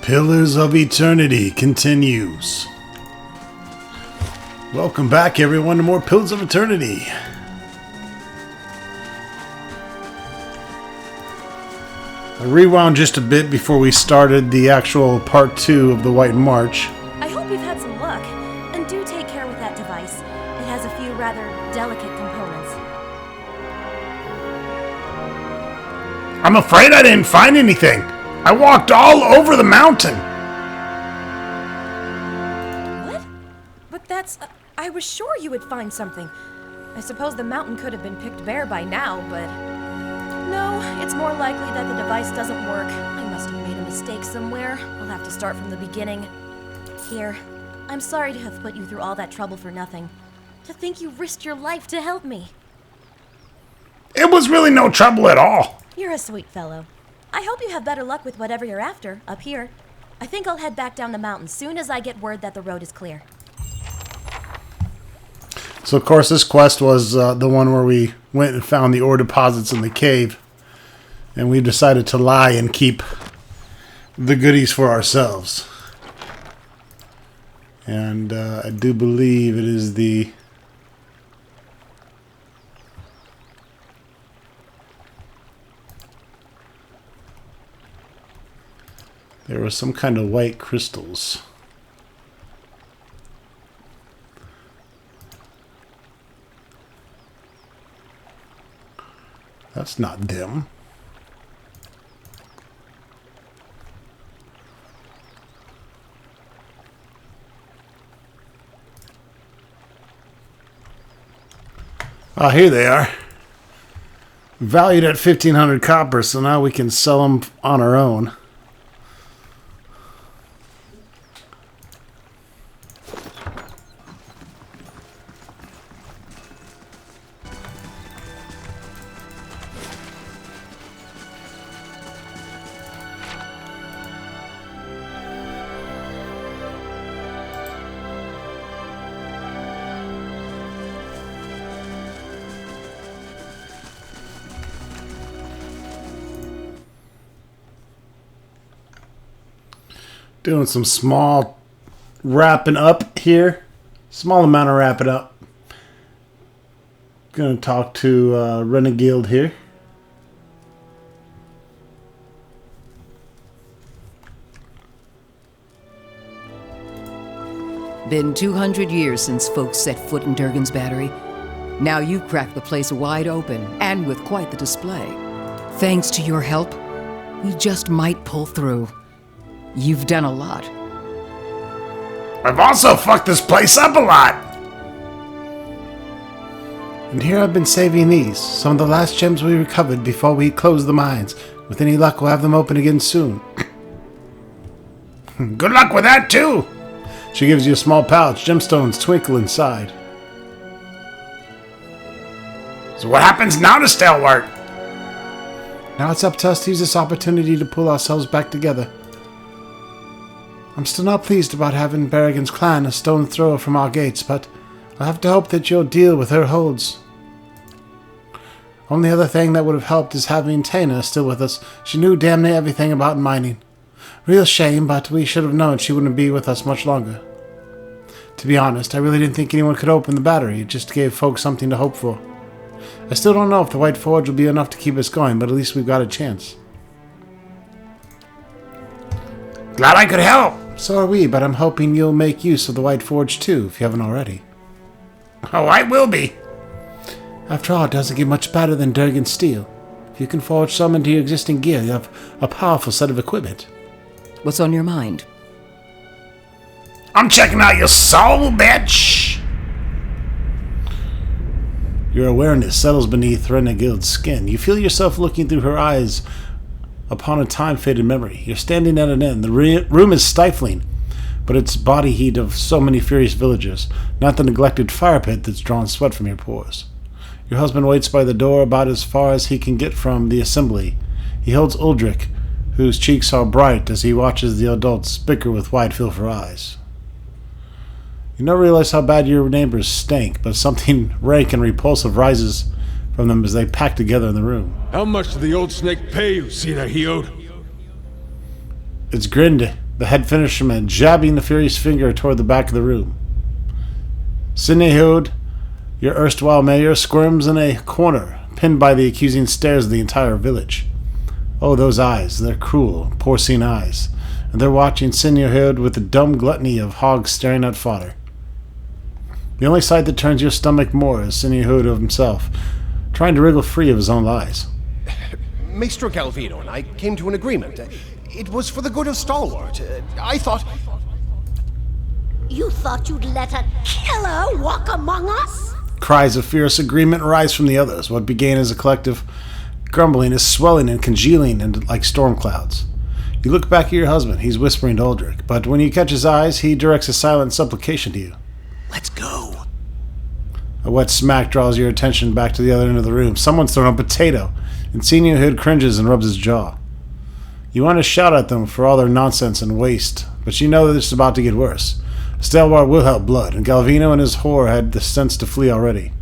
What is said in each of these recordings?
Pillars of Eternity continues. Welcome back, everyone, to more Pillars of Eternity. I rewound just a bit before we started the actual part 2 of the White March. I hope you've had some luck, and do take care with that device. It has a few rather delicate components. I'm afraid I didn't find anything. I walked all over the mountain. What? But that's... I was sure you would find something. I suppose the mountain could have been picked bare by now, but... No, it's more likely that the device doesn't work. I must have made a mistake somewhere. I'll have to start from the beginning. Here, I'm sorry to have put you through all that trouble for nothing. To think you risked your life to help me. It was really no trouble at all. You're a sweet fellow. I hope you have better luck with whatever you're after, up here. I think I'll head back down the mountain soon as I get word that the road is clear. So, of course, this quest was the one where we went and found the ore deposits in the cave. And we decided to lie and keep the goodies for ourselves. And I do believe it is the... There was some kind of white crystals. That's not them. Ah, here they are. Valued at 1,500 copper, so now we can sell them on our own. Doing some small wrapping up here. Small amount of wrapping up. Gonna talk to Renegade here. Been 200 years since folks set foot in Durgan's battery. Now you've cracked the place wide open, and with quite the display. Thanks to your help, we just might pull through. You've done a lot. I've also fucked this place up a lot. And here I've been saving these, some of the last gems we recovered before we closed the mines. With any luck, we'll have them open again soon. Good luck with that, too. She gives you a small pouch. Gemstones twinkle inside. So what happens now to Stalwart? Now it's up to us to use this opportunity to pull ourselves back together. I'm still not pleased about having Berrigan's clan a stone's throw from our gates, but I'll have to hope that your deal with her holds. Only other thing that would have helped is having Taina still with us. She knew damn near everything about mining. Real shame, but we should have known she wouldn't be with us much longer. To be honest, I really didn't think anyone could open the battery. It just gave folks something to hope for. I still don't know if the White Forge will be enough to keep us going, but at least we've got a chance. Glad I could help! So are we, but I'm hoping you'll make use of the White Forge too, if you haven't already. Oh, I will be! After all, it doesn't get much better than Durgan's steel. If you can forge some into your existing gear, you have a powerful set of equipment. What's on your mind? I'm checking out your soul, bitch! Your awareness settles beneath Renegilde's skin. You feel yourself looking through her eyes upon a time-faded memory. You're standing at an end. The room is stifling, but it's body heat of so many furious villagers, not the neglected fire pit that's drawn sweat from your pores. Your husband waits by the door about as far as he can get from the assembly. He holds Uldric, whose cheeks are bright as he watches the adults bicker with wide filter eyes. You don't realize how bad your neighbors stink, but something rank and repulsive rises from them as they pack together in the room. How much did the old snake pay you, Sina Hiod? It's grinned the head fisherman jabbing the furious finger toward the back of the room. Sinehood, your erstwhile mayor, squirms in a corner, pinned by the accusing stares of the entire village. Oh, those eyes, they're cruel, porcine eyes, and they're watching Sinehood with the dumb gluttony of hogs staring at fodder. The only sight that turns your stomach more is Sinehood of himself, trying to wriggle free of his own lies. Maestro Galvino and I came to an agreement. It was for the good of Stalwart. I thought... You thought you'd let a killer walk among us? Cries of fierce agreement rise from the others. What began as a collective grumbling is swelling and congealing into like storm clouds. You look back at your husband. He's whispering to Aldrich, but when you catch his eyes, he directs a silent supplication to you. Let's go. A wet smack draws your attention back to the other end of the room. Someone's thrown a potato, and Sinehood cringes and rubs his jaw. You want to shout at them for all their nonsense and waste, but you know that it's about to get worse. Stalwart will help blood, and Galvino and his whore had the sense to flee already.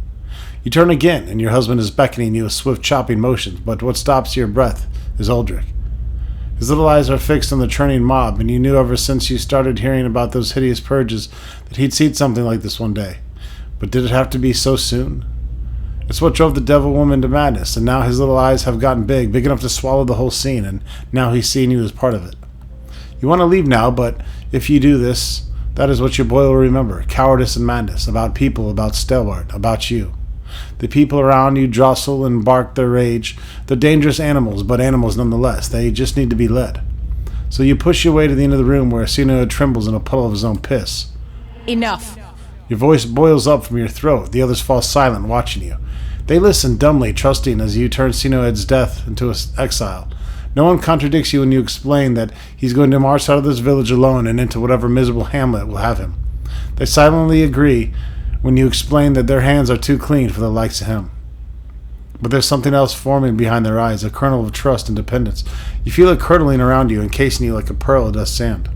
You turn again, and your husband is beckoning you with swift chopping motions, but what stops your breath is Aldrich. His little eyes are fixed on the churning mob, and you knew ever since you started hearing about those hideous purges that he'd seen something like this one day. But did it have to be so soon? It's what drove the devil woman to madness, and now his little eyes have gotten big enough to swallow the whole scene, and now he's seeing you as part of it. You want to leave now, but if you do this, that is what your boy will remember. Cowardice and madness, about people, about Stalwart, about you. The people around you jostle and bark their rage. They're dangerous animals, but animals nonetheless. They just need to be led. So you push your way to the end of the room where Sinehood trembles in a puddle of his own piss. Enough. Your voice boils up from your throat. The others fall silent, watching you. They listen dumbly, trusting as you turn Sinehood's death into exile. No one contradicts you when you explain that he's going to march out of this village alone and into whatever miserable hamlet will have him. They silently agree when you explain that their hands are too clean for the likes of him. But there's something else forming behind their eyes, a kernel of trust and dependence. You feel it curdling around you, encasing you like a pearl of dust sand.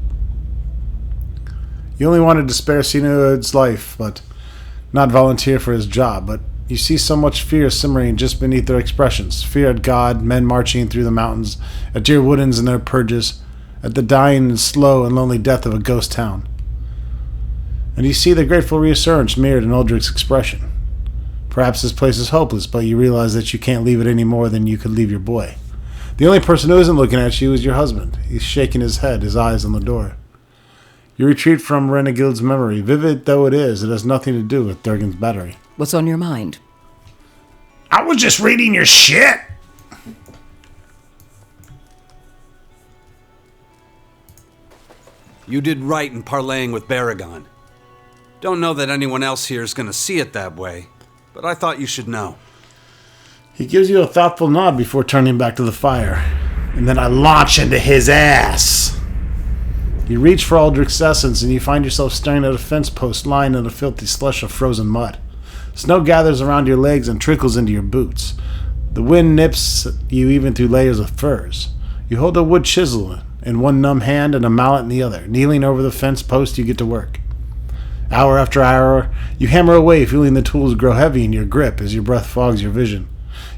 You only wanted to spare Sinehood's life, but not volunteer for his job, but you see so much fear simmering just beneath their expressions. Fear at God, men marching through the mountains, at dear Woodens and their purges, at the dying and slow and lonely death of a ghost town. And you see the grateful reassurance mirrored in Aldrich's expression. Perhaps this place is hopeless, but you realize that you can't leave it any more than you could leave your boy. The only person who isn't looking at you is your husband. He's shaking his head, his eyes on the door. You retreat from Renegild's memory. Vivid though it is, it has nothing to do with Durgan's battery. What's on your mind? I was just reading your shit! You did right in parlaying with Baragon. Don't know that anyone else here is going to see it that way, but I thought you should know. He gives you a thoughtful nod before turning back to the fire. And then I launch into his ass! You reach for Aldrich's essence and you find yourself staring at a fence post lying in a filthy slush of frozen mud. Snow gathers around your legs and trickles into your boots. The wind nips you even through layers of furs. You hold a wood chisel in one numb hand and a mallet in the other. Kneeling over the fence post, you get to work. Hour after hour, you hammer away, feeling the tools grow heavy in your grip as your breath fogs your vision.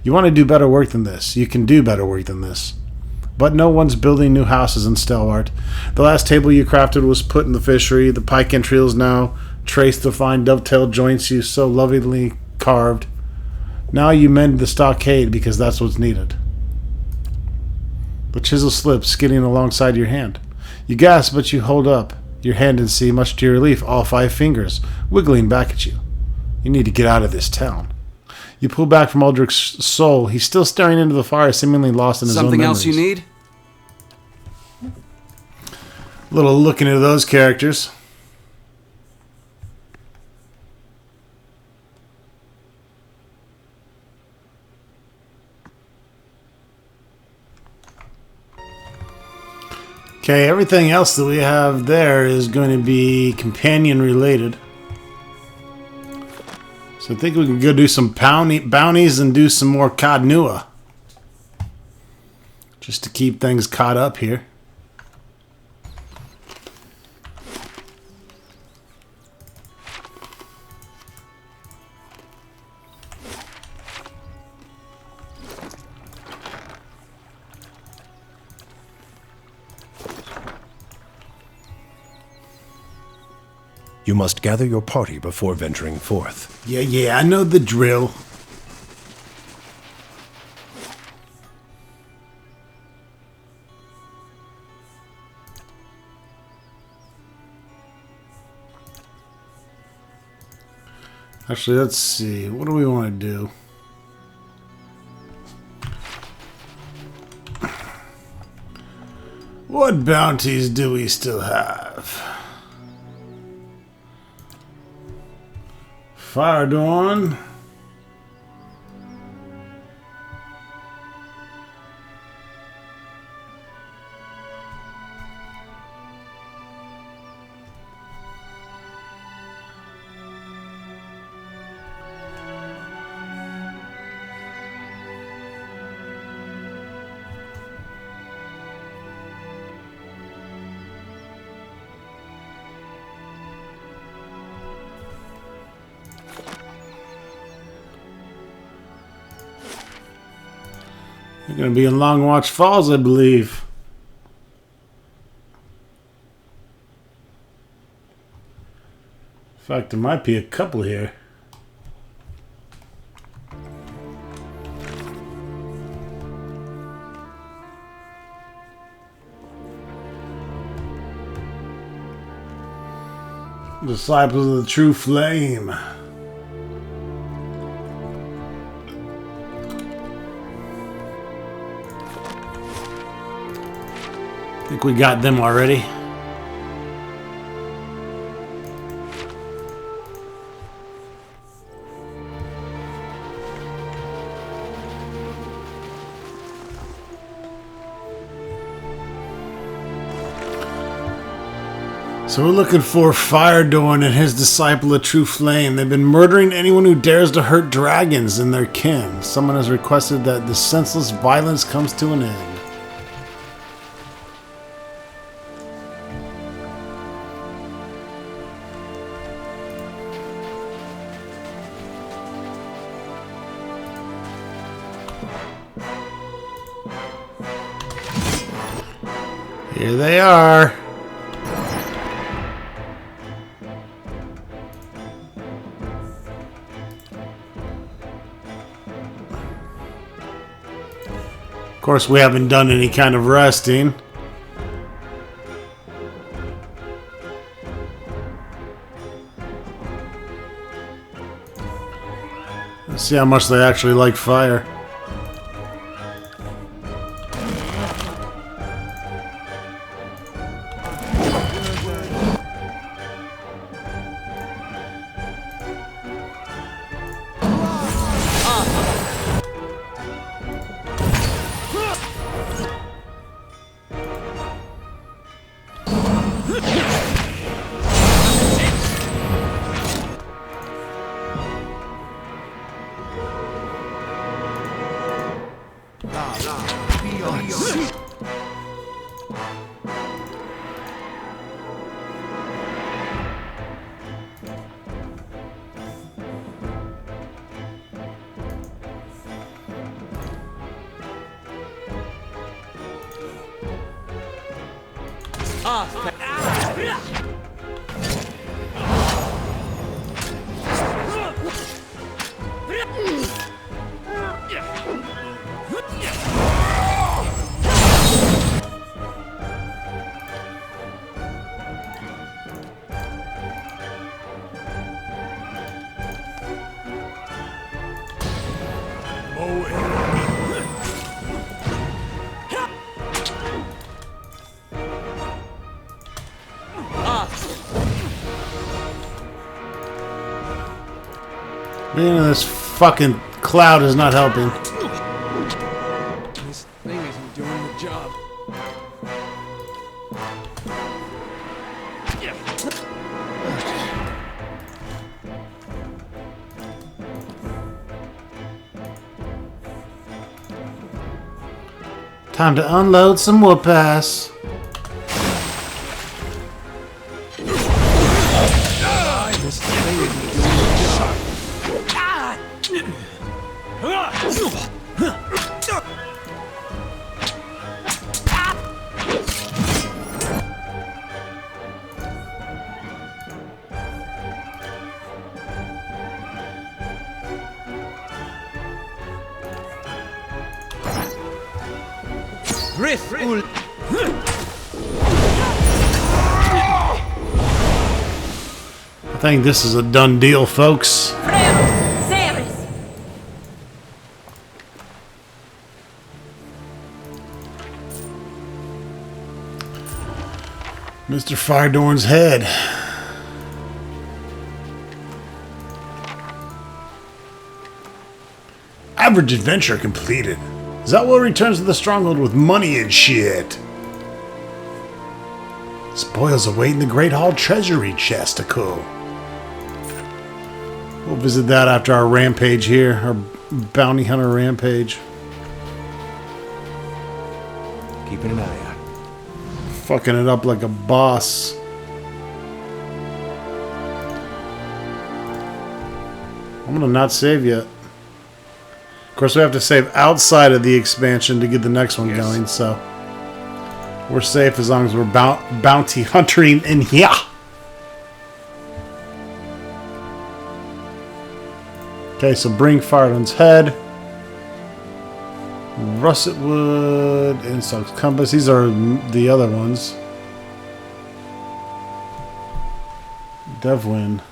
You want to do better work than this. You can do better work than this. But no one's building new houses in Stalwart. The last table you crafted was put in the fishery. The pike entrails now trace the fine dovetailed joints you so lovingly carved. Now you mend the stockade because that's what's needed. The chisel slips, skidding alongside your hand. You gasp, but you hold up your hand and see, much to your relief, all 5 fingers wiggling back at you. You need to get out of this town. You pull back from Aldrich's soul. He's still staring into the fire, seemingly lost in his own memories. Something else you need? A little look into those characters. Okay, everything else that we have there is going to be companion related. So I think we can go do some bounties and do some more Cod Nua. Just to keep things caught up here. You must gather your party before venturing forth. Yeah, I know the drill. Actually, let's see. What do we want to do? What bounties do we still have? Fire Dawn. You're going to be in Long Watch Falls, I believe. In fact, there might be a couple here. Disciples of the True Flame. I think we got them already. So we're looking for Fire Dawn and his disciple, a True Flame. They've been murdering anyone who dares to hurt dragons and their kin. Someone has requested that the senseless violence comes to an end. Here they are. Of course, we haven't done any kind of resting. Let's see how much they actually like fire. Man, this fucking cloud is not helping. This thing isn't doing the job. Time to unload some whoop ass. This thing isn't doing the job. I think this is a done deal, folks. Mr. Firedorn's head. Average adventure completed. Zatwell returns to the stronghold with money and shit. Spoils await in the Great Hall treasury chest to cool. We'll visit that after our rampage here, our bounty hunter rampage. Keeping an eye out. Fucking it up like a boss. I'm gonna not save yet. Of course, we have to save outside of the expansion to get the next one going, so we're safe as long as we're bounty hunting in here. Okay, so bring Firedorn's head. Russet wood, Instock's compass. These are the other ones. Devwin.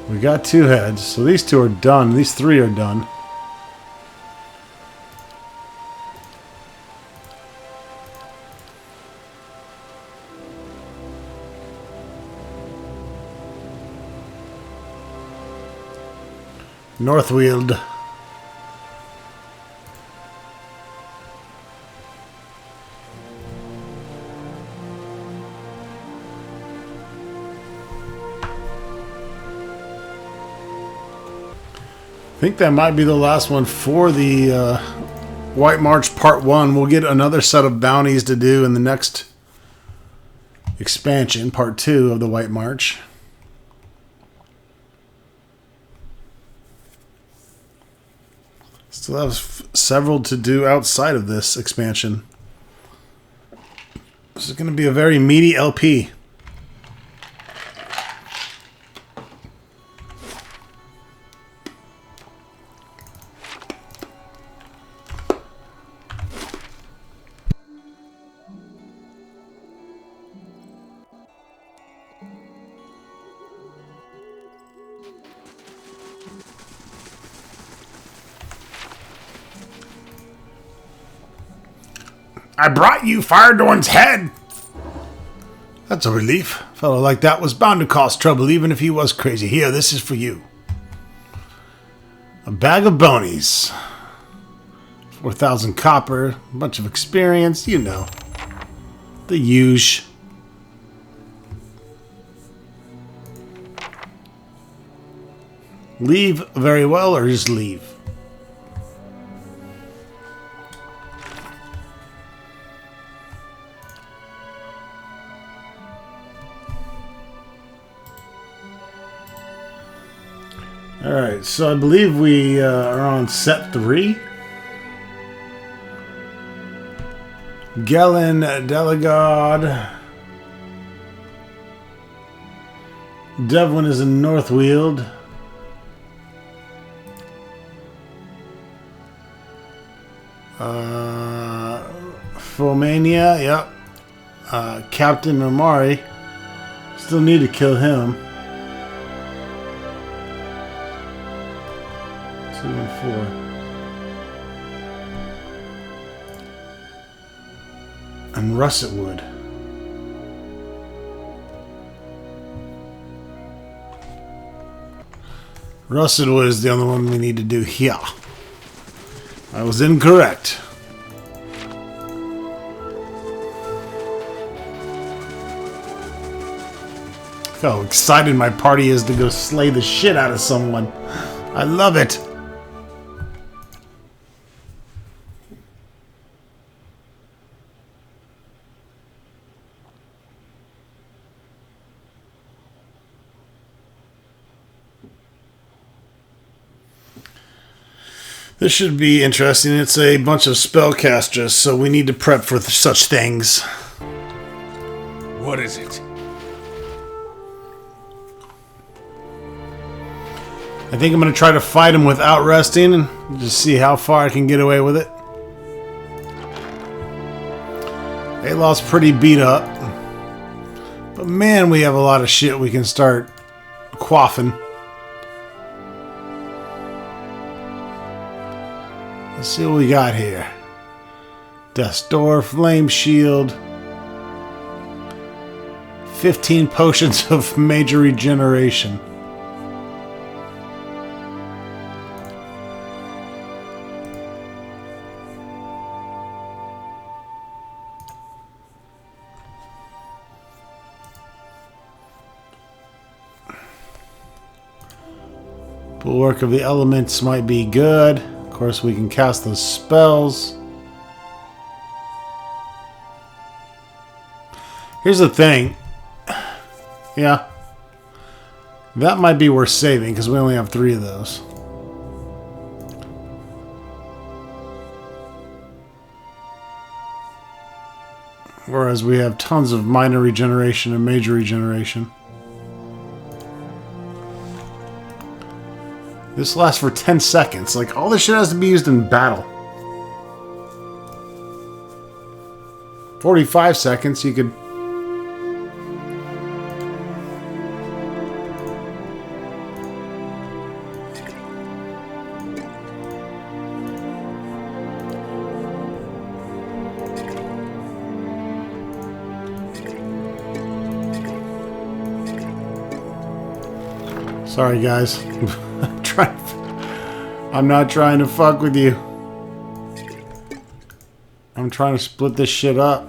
We got 2 heads, so these 2 are done. These 3 are done. Northweald. I think that might be the last one for the White March Part 1. We'll get another set of bounties to do in the next expansion, Part 2 of the White March. Still have several to do outside of this expansion. This is going to be a very meaty LP. I brought you Firedorn's head! That's a relief. A fellow like that was bound to cause trouble even if he was crazy. Here, this is for you. A bag of bonies. 4,000 copper, a bunch of experience, you know. The huge. Leave very well or just leave? Alright, so I believe we are on set 3. Galen Delegard. Devwin is in Northweald. Fomania, yep. Captain Mamari. Still need to kill him. 2 and 4. And Russet Wood. Russet Wood is the only one we need to do here. I was incorrect. Look how excited my party is to go slay the shit out of someone. I love it. This should be interesting. It's a bunch of spellcasters, so we need to prep for such things. What is it? I think I'm going to try to fight him without resting and just see how far I can get away with it. Alaw's pretty beat up. But man, we have a lot of shit we can start quaffing. Let's see what we got here. Death's Door, Flame Shield. 15 potions of major regeneration. Bulwark of the Elements might be good. Of course, we can cast those spells. Here's the thing. Yeah. That might be worth saving because we only have 3 of those. Whereas we have tons of minor regeneration and major regeneration. This lasts for 10 seconds. Like, all this shit has to be used in battle. 45 seconds, you could... Sorry, guys. I'm not trying to fuck with you. I'm trying to split this shit up.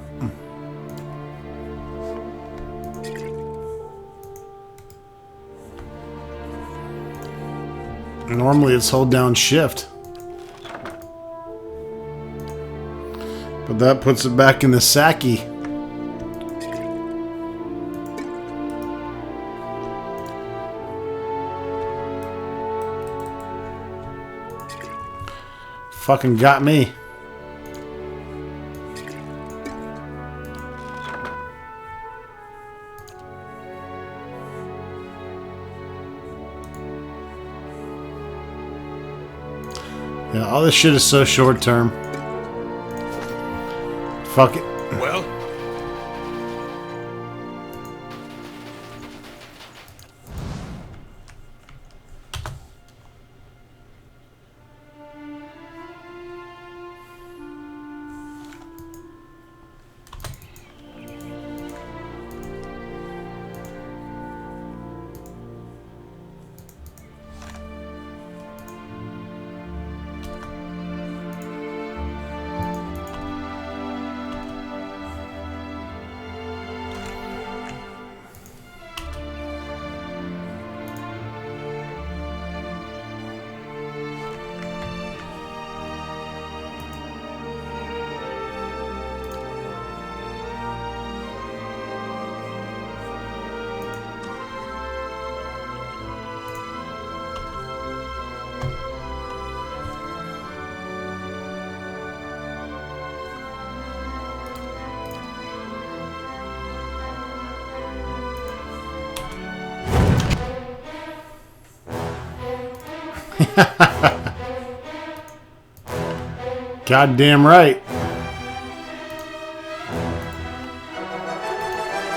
Normally it's hold down shift. But that puts it back in the Saki. Fucking got me. Yeah, all this shit is so short term. Fuck it. Well? Goddamn right.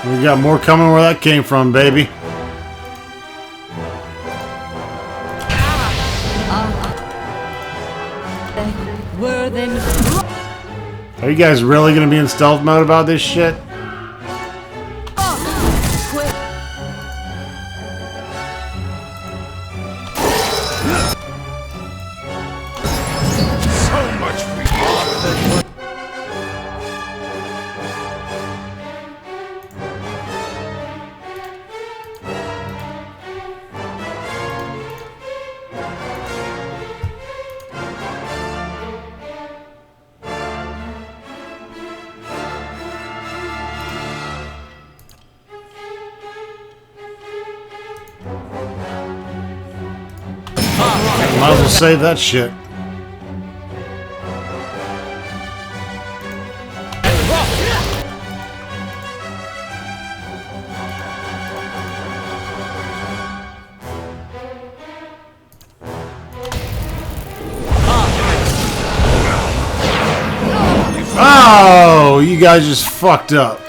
We got more coming where that came from, baby. Are you guys really gonna be in stealth mode about this shit? Might as well save that shit. guys just fucked up.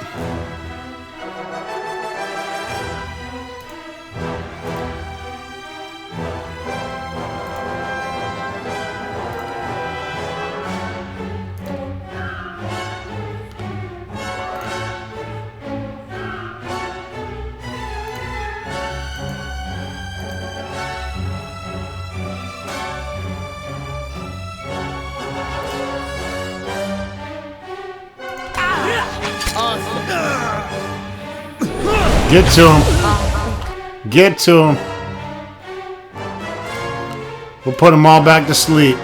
Get to him. Get to him. We'll put them all back to sleep.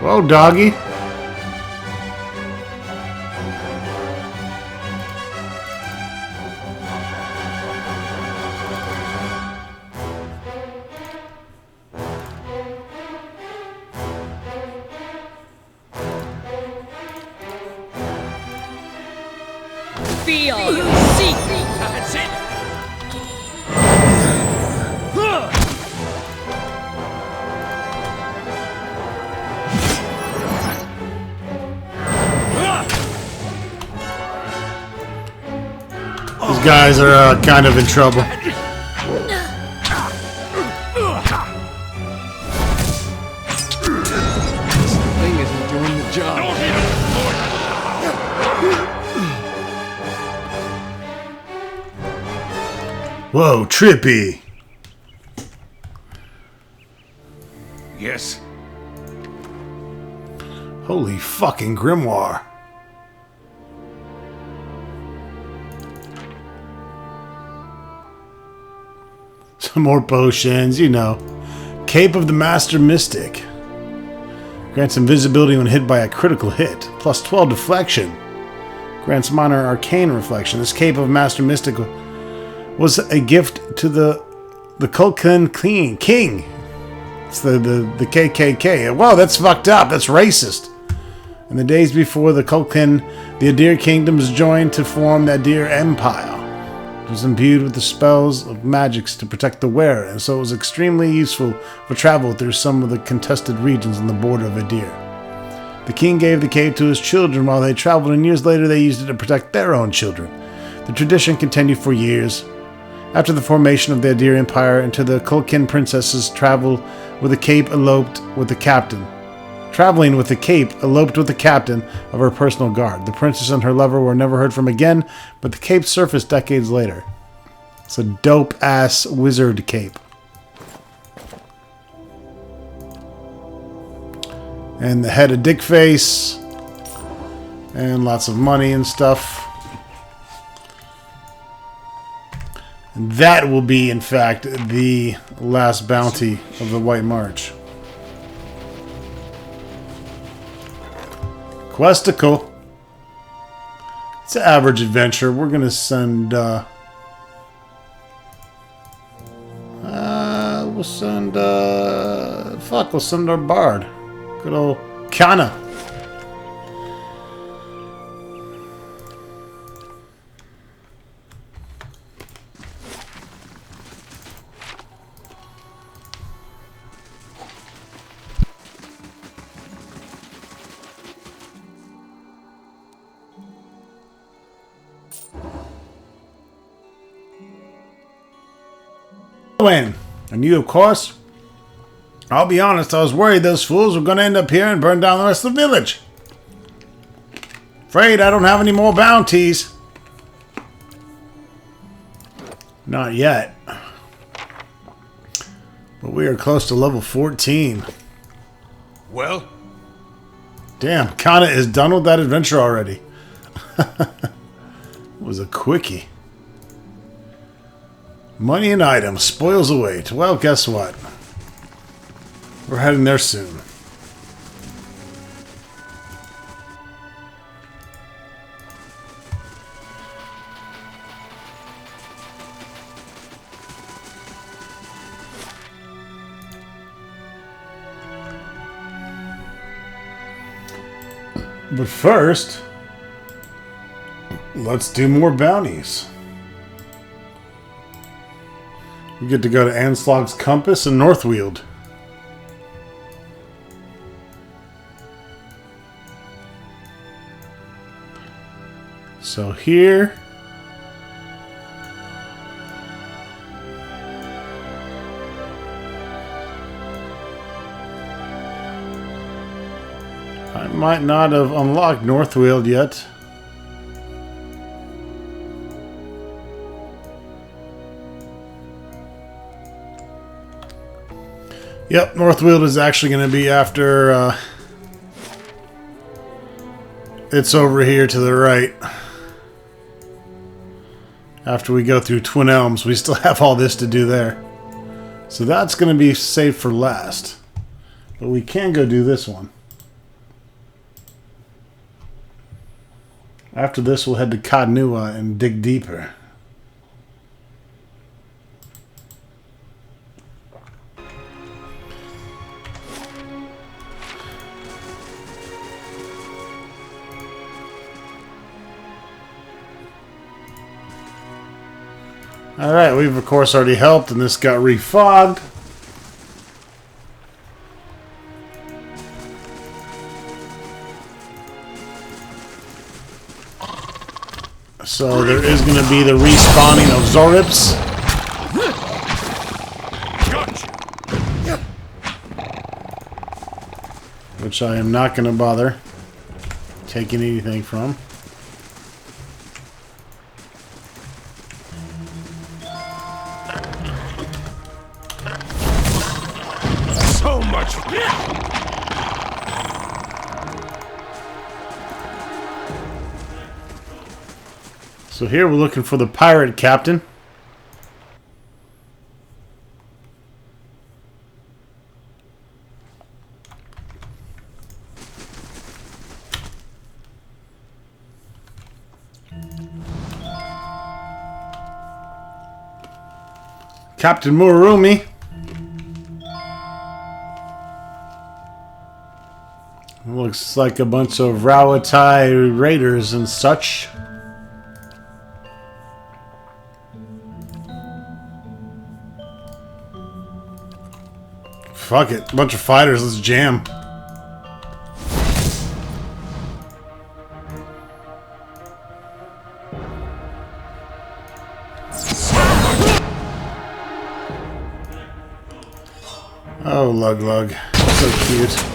Whoa, doggy. These guys are kind of in trouble. This thing isn't doing the job. Whoa, trippy. Yes. Holy fucking grimoire. Some more potions, you know. Cape of the Master Mystic. Grants invisibility when hit by a critical hit. Plus 12 deflection. Grants minor arcane reflection. This Cape of Master Mystic was a gift to the Kulkin King. It's the KKK. Wow, that's fucked up. That's racist. In the days before the Kulkin, the Adir kingdoms joined to form the Adir Empire. It was imbued with the spells of magics to protect the wearer, and so it was extremely useful for travel through some of the contested regions on the border of Adir. The king gave the cape to his children while they traveled, and years later they used it to protect their own children. The tradition continued for years. After the formation of the Adir Empire, into the Kulkin princesses traveled with the cape eloped with the captain. Traveling with the cape eloped with the captain of her personal guard. The princess and her lover were never heard from again, but the cape surfaced decades later. It's a dope-ass wizard cape. And the head of Dickface. And lots of money and stuff. And that will be, in fact, the last bounty of the White March. Questicle. It's an average adventure. We're gonna send we'll send we'll send our bard. Good old Kana. And you, of course. I'll be honest, I was worried those fools were going to end up here and burn down the rest of the village. Afraid I don't have any more bounties. Not yet. But we are close to level 14. Well? Damn, Kana is done with that adventure already. It was a quickie. Money and items, spoils await. Well, guess what? We're heading there soon. But first, let's do more bounties. We get to go to Anslog's Compass and Northweald. So here... I might not have unlocked Northweald yet. Yep, Northweald is actually going to be after... it's over here to the right. After we go through Twin Elms, we still have all this to do there. So that's going to be saved for last. But we can go do this one. After this, we'll head to Kadnua and dig deeper. Alright, we've of course already helped, and this got refogged. So there is going to be the respawning of Zorips. Which I am not going to bother taking anything from. So much. So here we're looking for the pirate captain. Captain Murumi. Looks like a bunch of Rawatai raiders and such. Fuck it. Bunch of fighters. Let's jam. Oh, Lug Lug. So cute.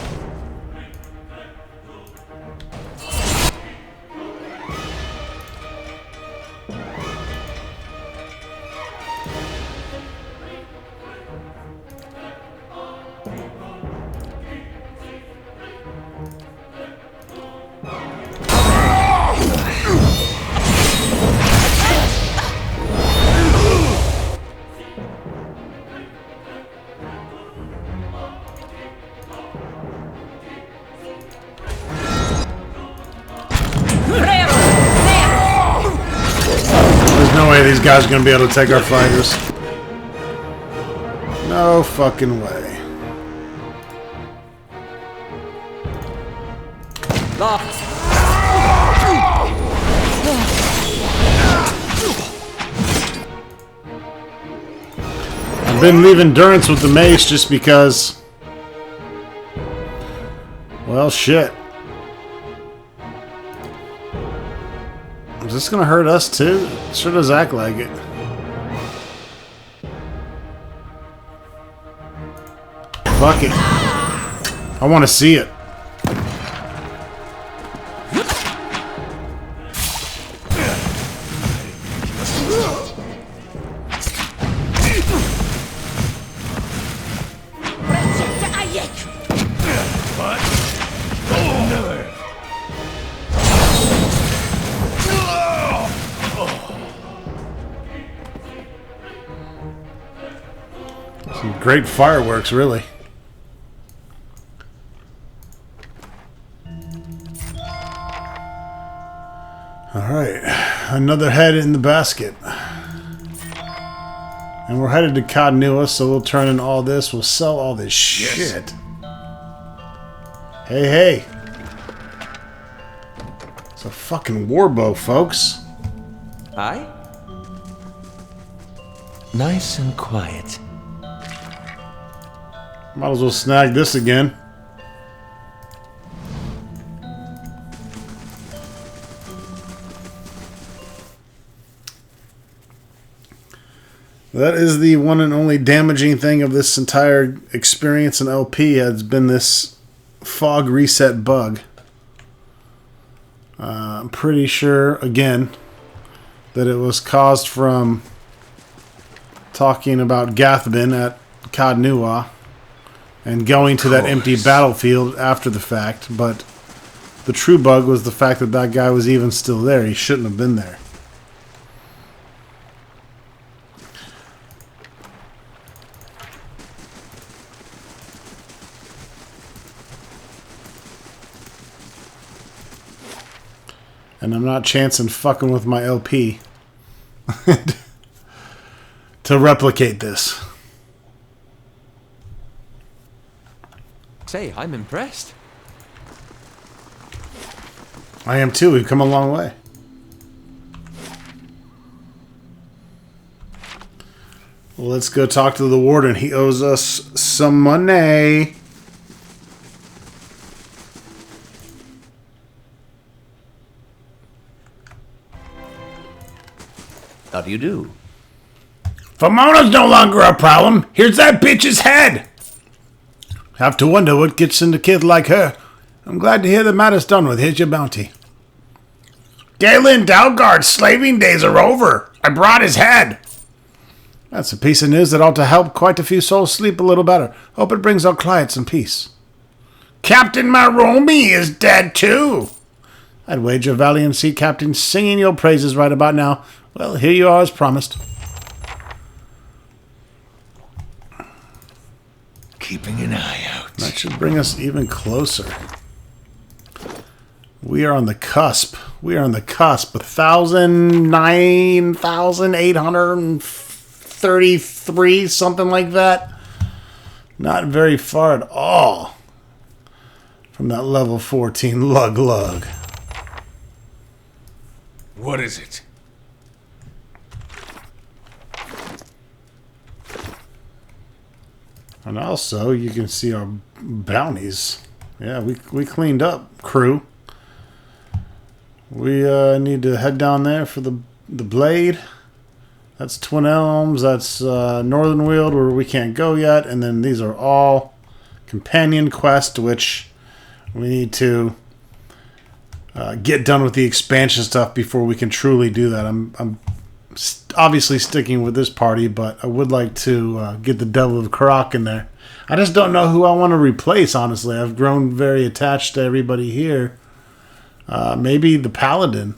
No way these guys are going to be able to take our fighters. No fucking way. I've been leaving Durance with the mace just because... well, shit. Is this gonna hurt us too? It sure does act like it. Fuck it. I want to see it. Some great fireworks, really. Alright, another head in the basket. And we're headed to Kadnua, so we'll turn in all this. We'll sell all this shit. Hey, hey. It's a fucking warbow, folks. Aye? Nice and quiet. Might as well snag this again. That is the one and only damaging thing of this entire experience in LP has been this fog reset bug. I'm pretty sure, again, that it was caused from talking about Gathbin at Cad Nua and going to that empty battlefield after the fact, but the true bug was the fact that that guy was even still there. He shouldn't have been there. And I'm not chancing fucking with my LP to replicate this. Say, I'm impressed. I am too. We've come a long way. Well, let's go talk to the warden. He owes us some money. How do you do? Pomona's no longer a problem. Here's that bitch's head. Have to wonder what gets into kids like her. I'm glad to hear the matter's done with. Here's your bounty. Galen Dalgard's slaving days are over. I brought his head. That's a piece of news that ought to help quite a few souls sleep a little better. Hope it brings our clients some peace. Captain Maromi is dead too. I'd wager Valiant Sea Captain singing your praises right about now. Well, here you are as promised. Keeping an eye out. That should bring us even closer. We are on the cusp. We are on the cusp. 9,833, something like that. Not very far at all from that level 14 lug lug. What is it? And also, you can see our bounties. Yeah, we cleaned up, crew. We need to head down there for the blade. That's Twin Elms. That's Northern Weald, where we can't go yet. And then these are all companion quests, which we need to get done with the expansion stuff before we can truly do that. I'm obviously sticking with this party, but I would like to get the Devil of Karak in there. I just don't know who I want to replace, honestly. I've grown very attached to everybody here. Maybe the Paladin.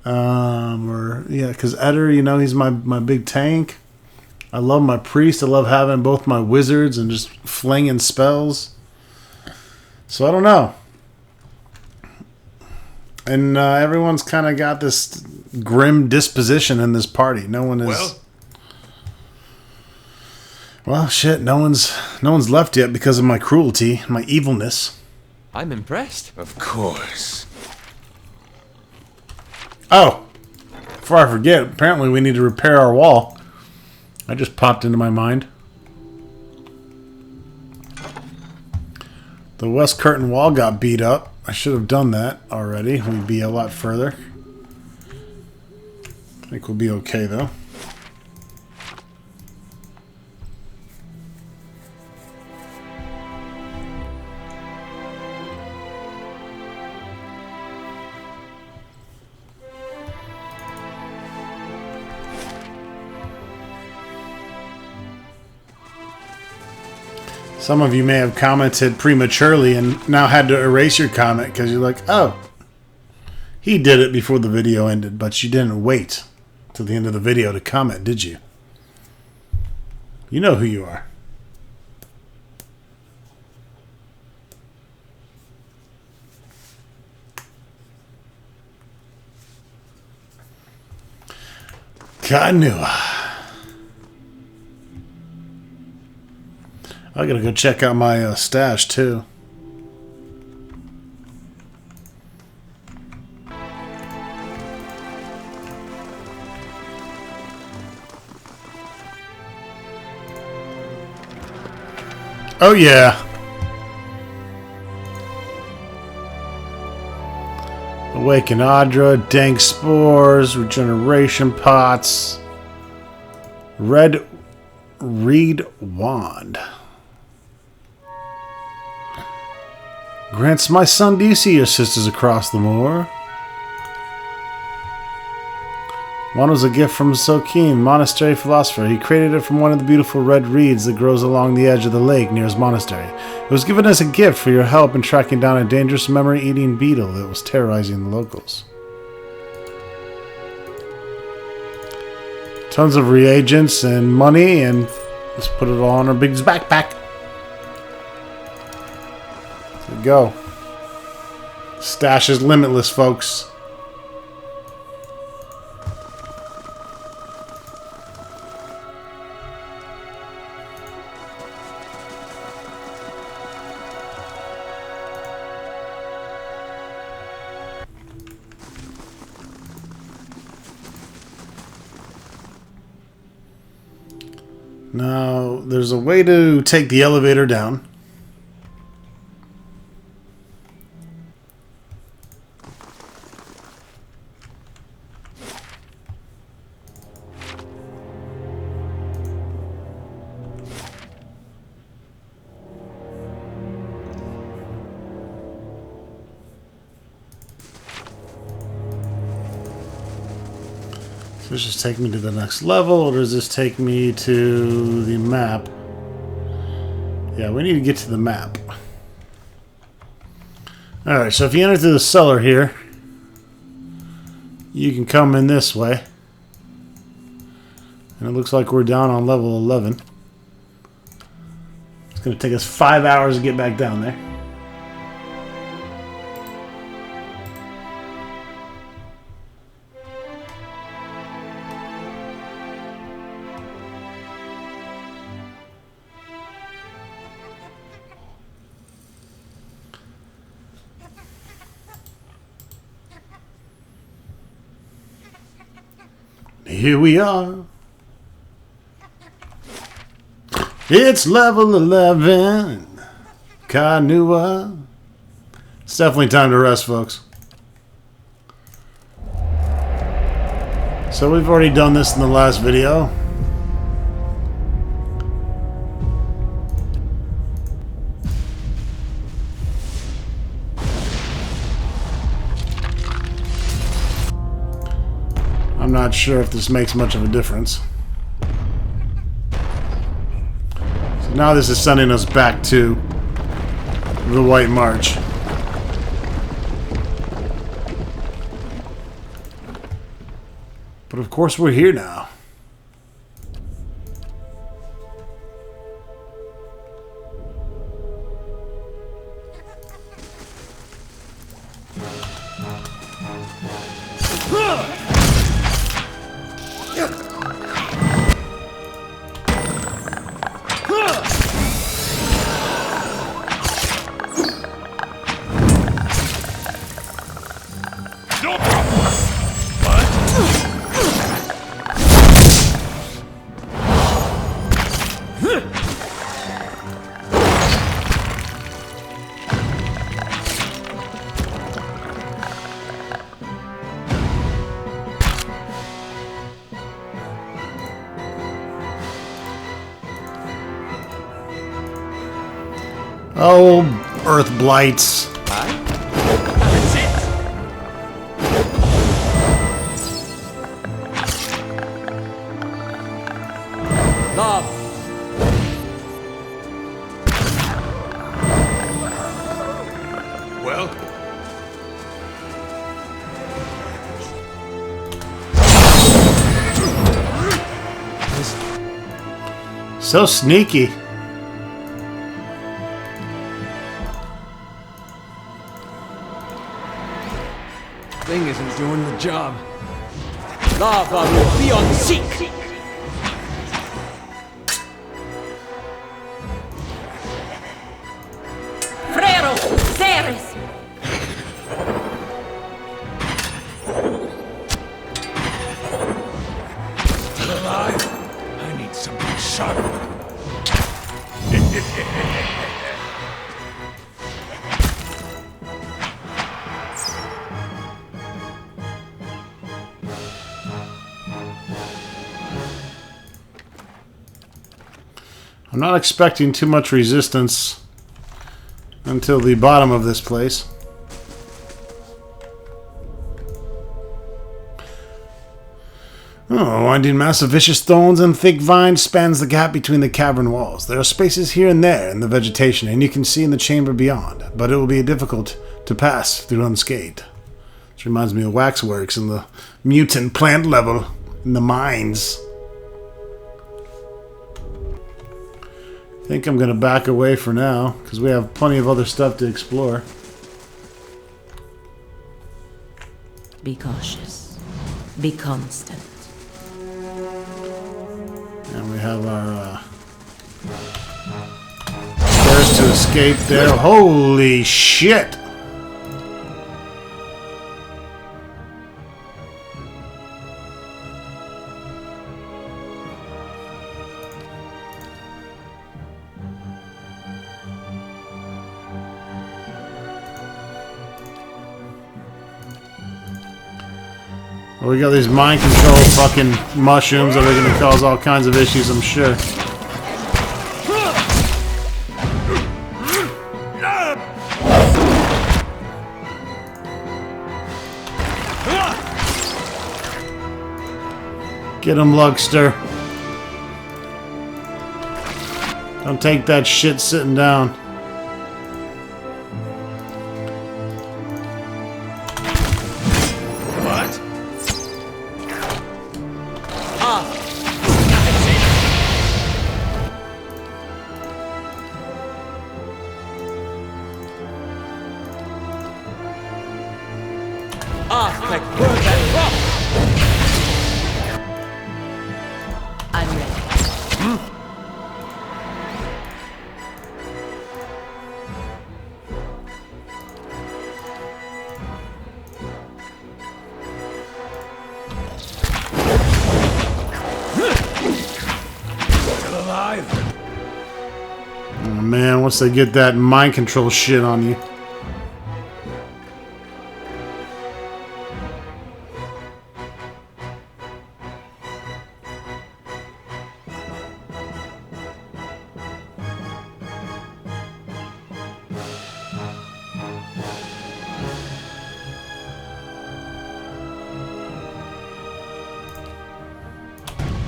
Because Eder, he's my big tank. I love my priest. I love having both my wizards and just flinging spells. So I don't know. And everyone's kind of got this grim disposition in this party. No one is. Well, shit. No one's left yet because of my cruelty, my evilness. I'm impressed. Of course. Oh, before I forget, apparently we need to repair our wall. That just popped into my mind. The West Curtain wall got beat up. I should have done that already. We'd be a lot further. I think we'll be okay, though. Some of you may have commented prematurely and now had to erase your comment because you're like, oh, he did it before the video ended, but you didn't wait till the end of the video to comment, did you? You know who you are. Kanua. I gotta go check out my stash too. Oh, yeah. Awaken Audra, dank spores, regeneration pots, red reed wand. Grants my son DC your sisters across the moor. One was a gift from Sokin, monastery philosopher. He created it from one of the beautiful red reeds that grows along the edge of the lake near his monastery. It was given as a gift for your help in tracking down a dangerous memory-eating beetle that was terrorizing the locals. Tons of reagents and money, and let's put it all in our big backpack. There we go. Stash is limitless, folks. Now, there's a way to take the elevator down. Does this take me to the next level, or does this take me to the map? Yeah, we need to get to the map. Alright, so if you enter through the cellar here, you can come in this way. And it looks like we're down on level 11. It's going to take us 5 hours to get back down there. Here we are. It's level 11. Kanua. It's definitely time to rest, folks. So we've already done this in the last video. I'm not sure if this makes much of a difference. So now this is sending us back to the White March. But of course we're here now. Oh, Earth Blights. That's it. Love. Well, So sneaky. Thing isn't doing the job. Lava will be on seek. Frero, Ceres. still alive? I need something sharp. I'm not expecting too much resistance until the bottom of this place. Oh, a winding mass of vicious thorns and thick vines spans the gap between the cavern walls. There are spaces here and there in the vegetation, and you can see in the chamber beyond, but it will be difficult to pass through unscathed. Which reminds me of Waxworks and the mutant plant level in the mines. I think I'm going to back away for now, because we have plenty of other stuff to explore. Be cautious. Be constant. And we have our stairs to escape there. Holy shit! We got these mind control fucking mushrooms that are going to cause all kinds of issues, I'm sure. Get him, Lugster. Don't take that shit sitting down. I'm ready. Still alive? Oh man, once they get that mind control shit on you.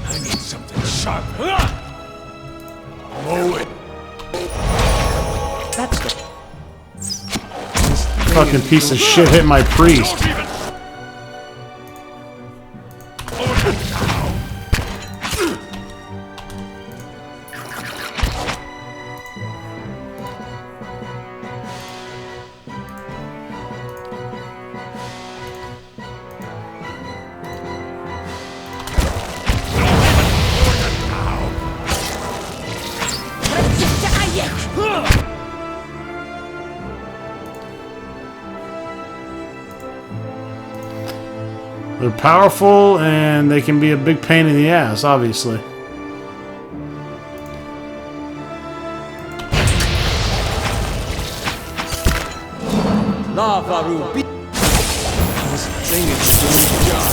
I need something sharp. Mow it. That's good. Fucking piece of shit hit my priest. They're powerful and they can be a big pain in the ass, obviously. Lava Ruby. This thing is doing the job.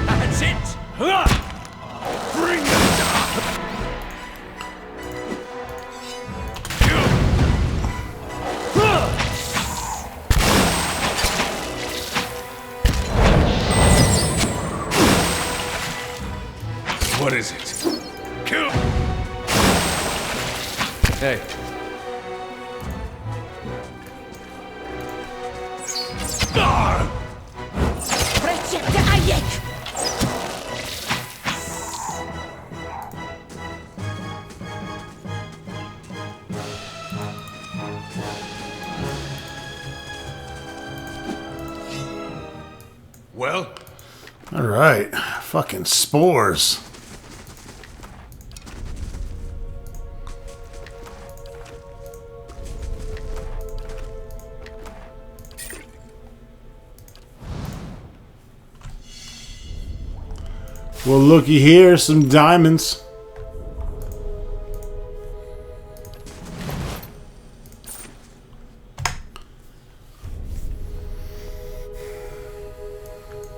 That's it. Bring them down. What is it? Kill. Hey, Well, All right, fucking spores. Well, looky here, some diamonds.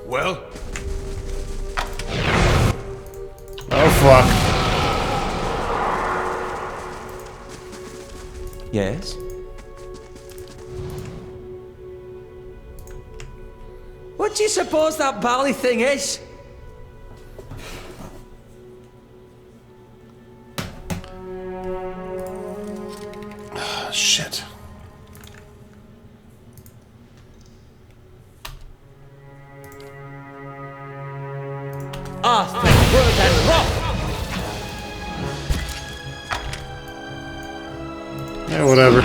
well. fuck? Yes? What do you suppose that bally thing is? Shit. Arthur, word and rock! Yeah, whatever.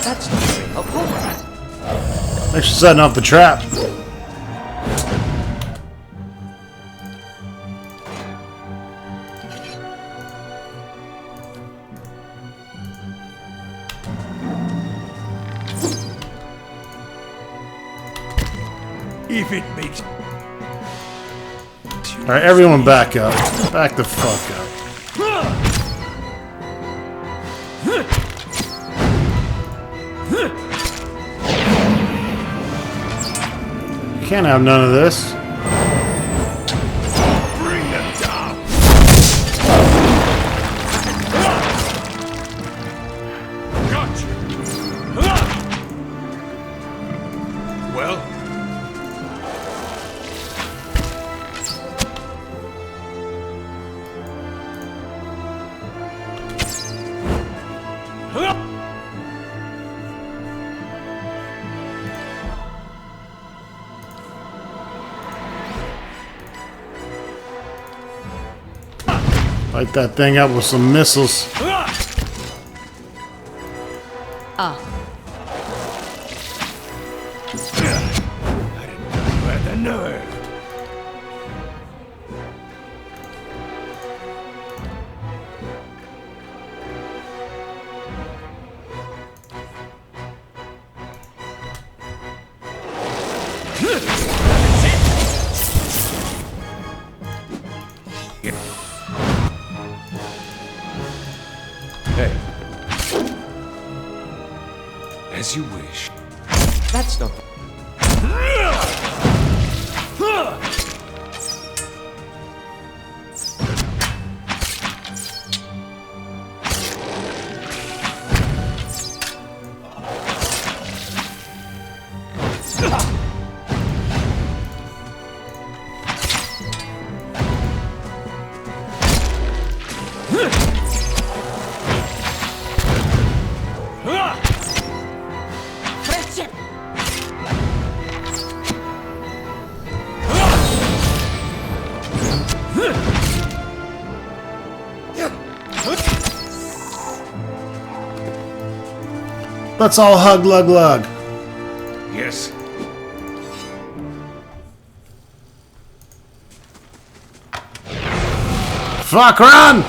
That's not very helpful. Thanks for setting off the trap. If it makes... Alright, everyone back up. Back the fuck up. Can't have none of this. Bring them down! Gotcha! Well? Light that thing up with some missiles. Where the nerve? Hey. As you wish. That's not... Friendship! Let's all hug Lug Lug. Yes. Fuck, run!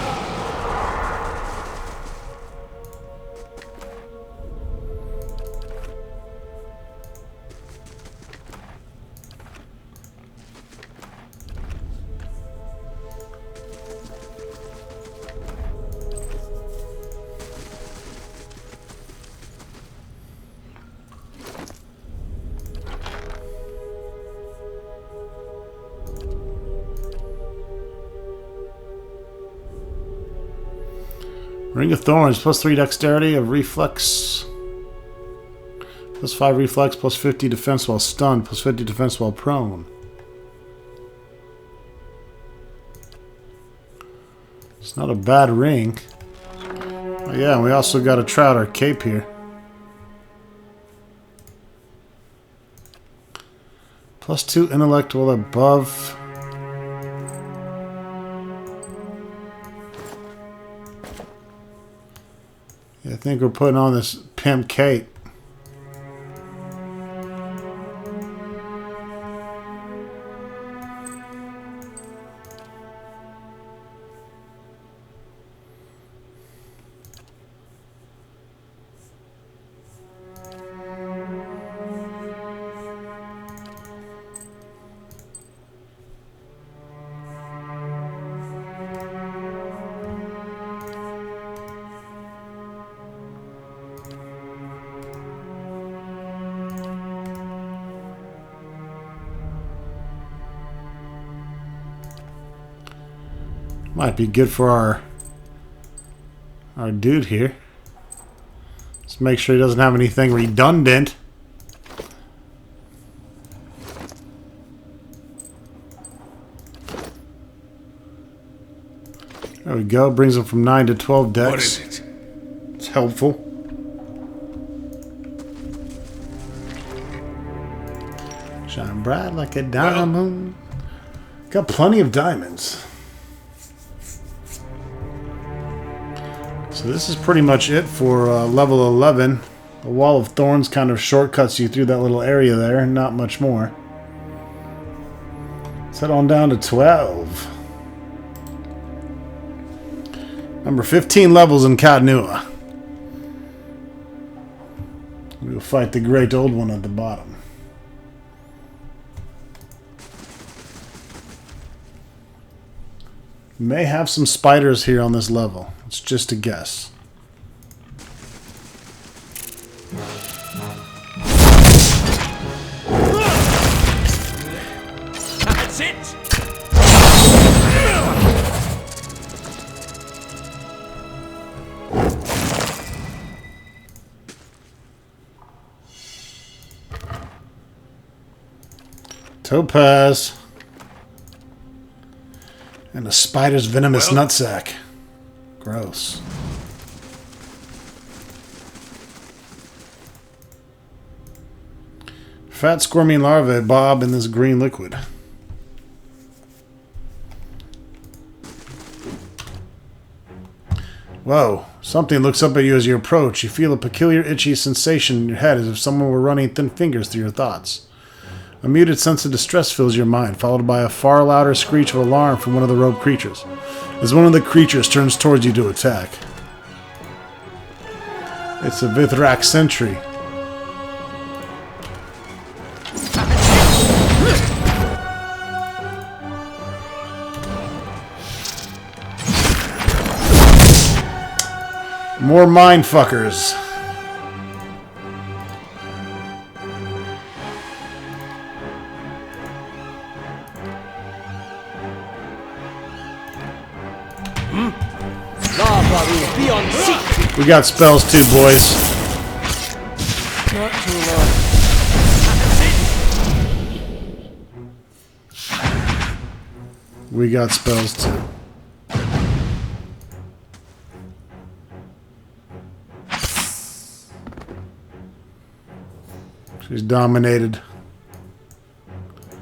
Ring of Thorns, plus 3 dexterity of reflex. Plus 5 reflex, plus 50 defense while stunned, plus 50 defense while prone. It's not a bad ring. Oh yeah, and we also got a Trouter cape here. Plus 2 intellect while above. I think we're putting on this pimp cape. Might be good for our dude here. Let's make sure he doesn't have anything redundant. There we go. Brings him from 9 to 12 decks. What is it? It's helpful. Shine bright like a diamond. Got plenty of diamonds. So this is pretty much it for level 11. The Wall of Thorns kind of shortcuts you through that little area there. Not much more. Let's head on down to 12. Number 15 levels in Katnua. We'll fight the Great Old One at the bottom. May have some spiders here on this level. It's just a guess. That's it! Topaz. And a spider's venomous nutsack. Gross. Fat squirming larvae bob in this green liquid. Whoa. Something looks up at you as you approach. You feel a peculiar itchy sensation in your head as if someone were running thin fingers through your thoughts. A muted sense of distress fills your mind, followed by a far louder screech of alarm from one of the robed creatures, as one of the creatures turns towards you to attack. It's a Vithrak sentry. More mindfuckers. We got spells too, boys. Not too long. We got spells too. She's dominated.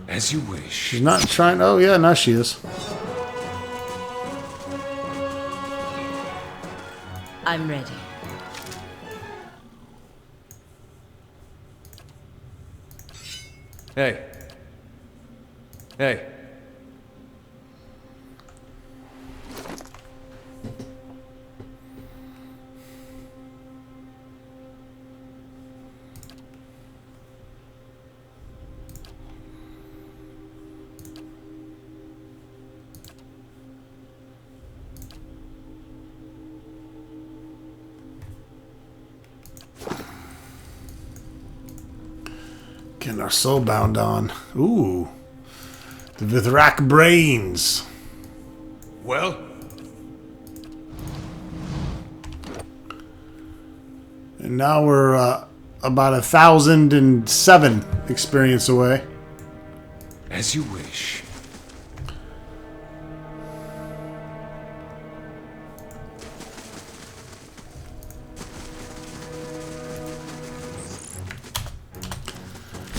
As you wish. She's not trying. Oh, yeah, now she is. I'm ready. Hey. Hey. Getting our soulbound on. Ooh. The Vithrak brains. Well? And now we're about 1,007 experience away. As you wish.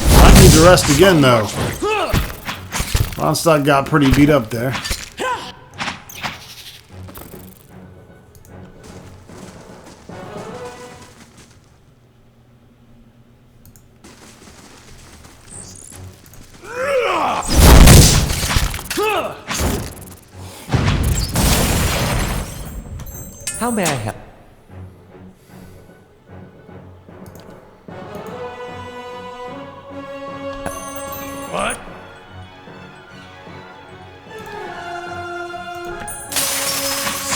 I need to rest again, though. Ronstadt got pretty beat up there. How may I help? What?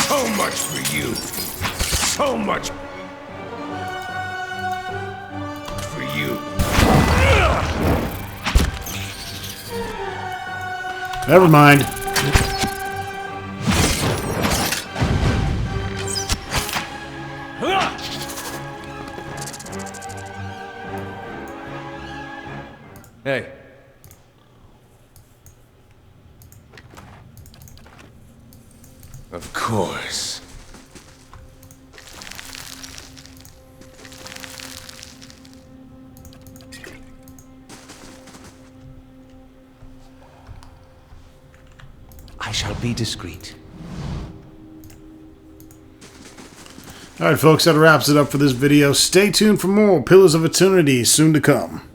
So much for you. So much for you. Never mind. Of course. I shall be discreet. Alright folks, that wraps it up for this video. Stay tuned for more Pillars of Eternity soon to come.